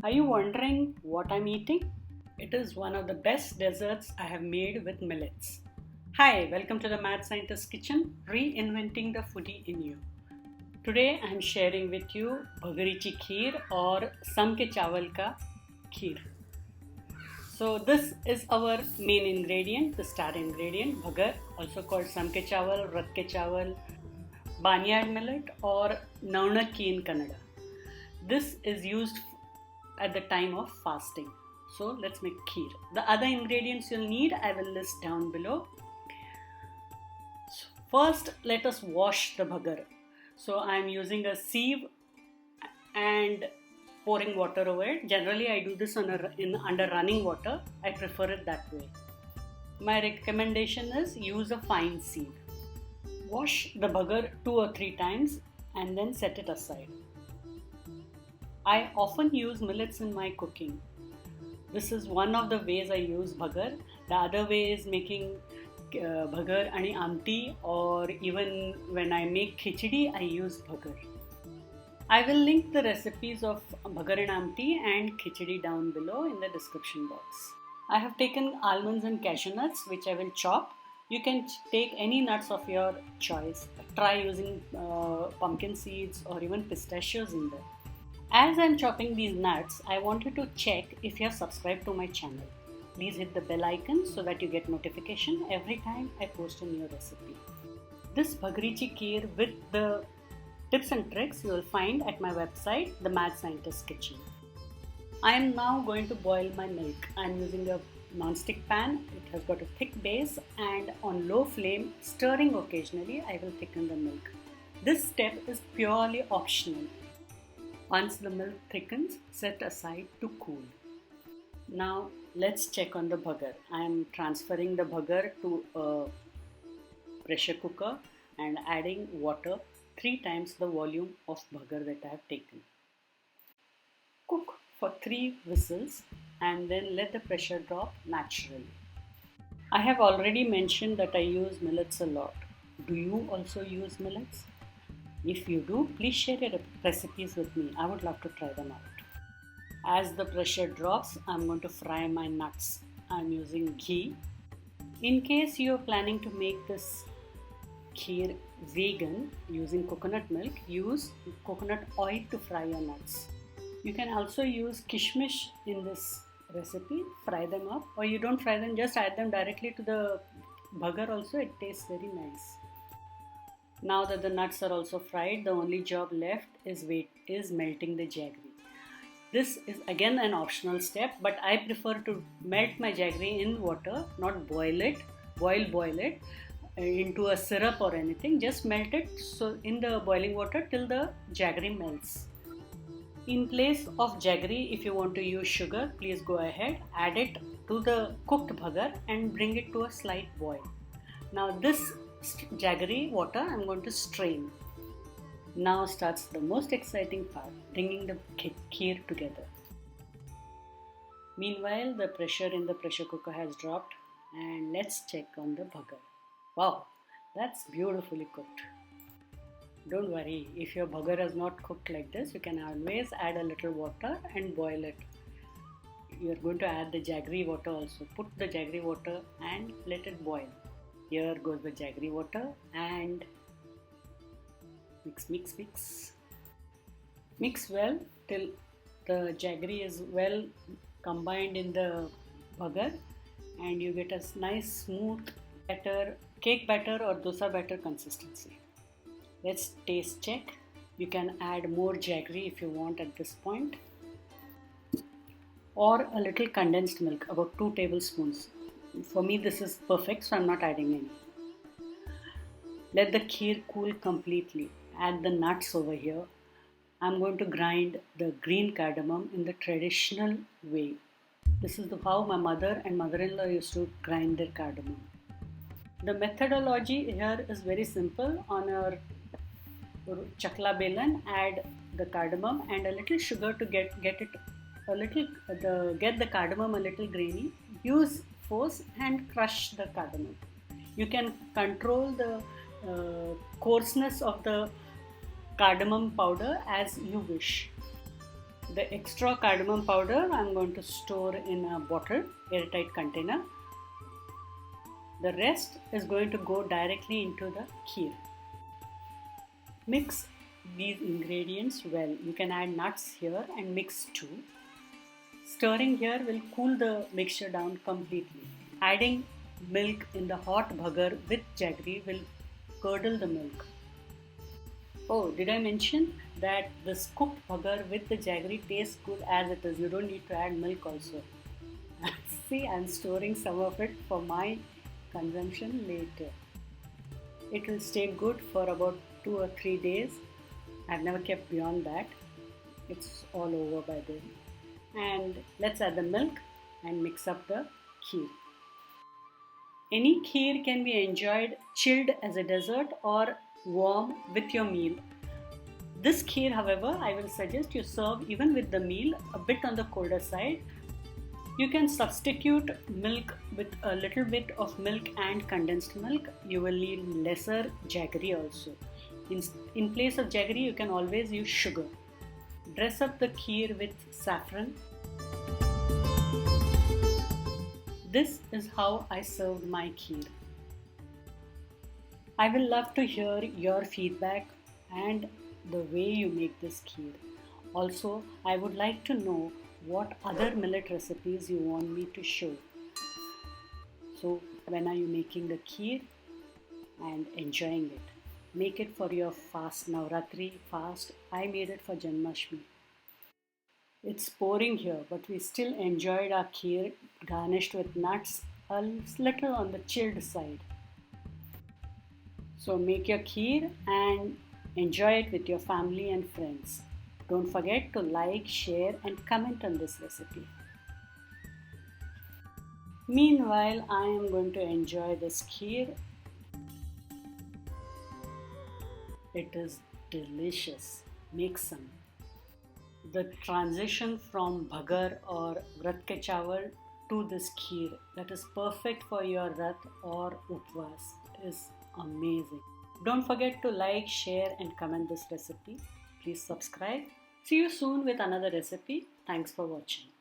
Are you wondering what I'm eating? It is one of the best desserts I have made with millets. Hi, welcome to the Mad Scientist Kitchen, reinventing the foodie in you. Today I'm sharing with you bhagarichi kheer or samke chawal ka kheer. So this is our main ingredient, the star ingredient, bhagar, also called samke chawal, ratke chawal, barnyard millet or naunakki in Kannada. This is used at the time of fasting. So let's make kheer. The other ingredients you'll need I will list down below. First, let us wash the bhagar. So I am using a sieve and pouring water over it. Generally, I do this under running water. I prefer it that way. My recommendation is use a fine sieve. Wash the bhagar 2 or 3 times and then set it aside. I often use millets in my cooking. This is one of the ways I use bhagar. The other way is making bhagar and amti, or even when I make khichdi, I use bhagar. I will link the recipes of bhagar and amti and khichdi down below in the description box. I have taken almonds and cashew nuts, which I will chop. You can take any nuts of your choice. Try using pumpkin seeds or even pistachios in there. As I'm chopping these nuts, I want you to check if you have subscribed to my channel. Please hit the bell icon so that you get notification every time I post a new recipe. This bhagarichi kheer with the tips and tricks you will find at my website, The Mad Scientist Kitchen. I am now going to boil my milk. I am using a non-stick pan. It has got a thick base, and on low flame, stirring occasionally, I will thicken the milk. This step is purely optional. Once the milk thickens, set aside to cool. Now let's check on the bhagar. I am transferring the bhagar to a pressure cooker and adding water 3 times the volume of bhagar that I have taken. Cook for 3 whistles and then let the pressure drop naturally. I have already mentioned that I use millets a lot. Do you also use millets? If you do, please share your recipes with me. I would love to try them out. As the pressure drops, I'm going to fry my nuts. I'm using ghee. In case you're planning to make this kheer vegan using coconut milk, use coconut oil to fry your nuts. You can also use kishmish in this recipe. Fry them up, or you don't fry them, just add them directly to the bhagar also. It tastes very nice. Now that the nuts are also fried, the only job left is melting the jaggery. This is again an optional step, but I prefer to melt my jaggery in water, not boil it into a syrup or anything. Just melt it so in the boiling water till the jaggery melts. In place of jaggery, if you want to use sugar, please go ahead, add it to the cooked bhagar and bring it to a slight boil. Now this jaggery water I'm going to strain. Now starts the most exciting part, bringing the kheer together. Meanwhile, the pressure in the pressure cooker has dropped, and let's check on the bhagar. Wow, that's beautifully cooked. Don't worry, if your bhagar is not cooked like this, you can always add a little water and boil it. You're going to add the jaggery water also. Put the jaggery water and let it boil. Here goes the jaggery water and mix. Mix well till the jaggery is well combined in the bhagar and you get a nice smooth batter, cake batter or dosa batter consistency. Let's taste check. You can add more jaggery if you want at this point, or a little condensed milk, about 2 tablespoons. For me this is perfect, so I'm not adding any. Let the kheer cool completely. Add the nuts over here. I'm going to grind the green cardamom in the traditional way. This is how my mother and mother-in-law used to grind their cardamom. The methodology here is very simple. On our chakla belan, add the cardamom and a little sugar to get the cardamom a little grainy. Use force and crush the cardamom. You can control the coarseness of the cardamom powder as you wish. The extra cardamom powder I'm going to store in a bottle, airtight container. The rest is going to go directly into the kheer. Mix these ingredients well. You can add nuts here and mix too. Stirring here will cool the mixture down completely. Adding milk in the hot bhagar with jaggery will curdle the milk. Oh, did I mention that this cooked bhagar with the jaggery tastes good as it is? You don't need to add milk also. See, I'm storing some of it for my consumption later. It will stay good for about 2 or 3 days. I've never kept beyond that. It's all over by then. And let's add the milk and mix up the kheer. Any kheer can be enjoyed chilled as a dessert or warm with your meal. This kheer, however, I will suggest you serve even with the meal a bit on the colder side. You can substitute milk with a little bit of milk and condensed milk. You will need lesser jaggery also. In place of jaggery, you can always use sugar. Dress up the kheer with saffron. This is how I served my kheer. I will love to hear your feedback and the way you make this kheer. Also, I would like to know what other millet recipes you want me to show. So, when are you making the kheer and enjoying it? Make it for your fast, Navratri fast. I made it for Janmashtami. It's pouring here, but we still enjoyed our kheer garnished with nuts, a little on the chilled side. So make your kheer and enjoy it with your family and friends. Don't forget to like, share and comment on this recipe. Meanwhile, I am going to enjoy this kheer. It is delicious. Make some. The transition from bhagar or vrat ke chawal to this kheer that is perfect for your vrat or upvas is amazing. Don't forget to like, share and comment this recipe. Please subscribe. See you soon with another recipe. Thanks for watching.